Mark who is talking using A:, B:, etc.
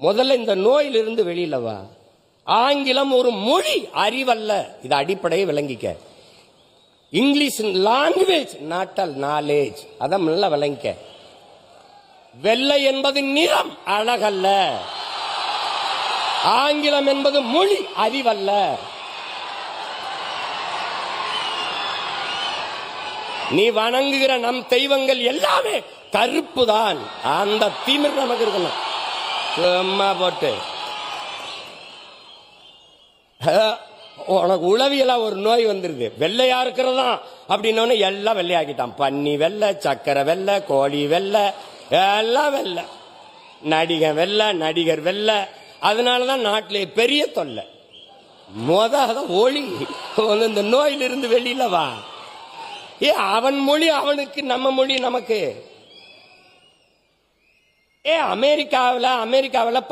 A: முதல்ல இந்த நோயிலிருந்து வெளியில வா. ஆங்கிலம் ஒரு மொழி, அறிவல்ல. இது அடிப்படையை விளங்கிக்க. English language, not knowledge. அதான் நல்லா விளங்கிக்க. வெள்ளை என்பது நிறம், அழகல்ல. ஆங்கிலம் என்பது மொழி, அறிவல்ல. நீ வணங்குகிற நம் தெய்வங்கள் எல்லாமே கருப்பு தான். அந்த திமிர் நமக்கு இருக்கணும். சும்மா போட்டு உனக்கு உளவியலா ஒரு நோய் வந்துருது. வெள்ளையா இருக்கிறதா அப்படின்னு எல்லாம் வெள்ளையாக்கிட்டான். பன்னி வெள்ளை, சக்கரை வெள்ளை, கோழி வெள்ளை, எல்லாம் வெள்ளை. நடிகர் வெள்ளை, நடிகர் வெள்ளை. அதனாலதான் நாட்டிலே பெரிய தொல்லை. ஒளி இந்த நோயிலிருந்து வெளியில வா. அவன் மொழி அவனுக்கு, நம்ம மொழி நமக்கு. அமெரிக்காவில்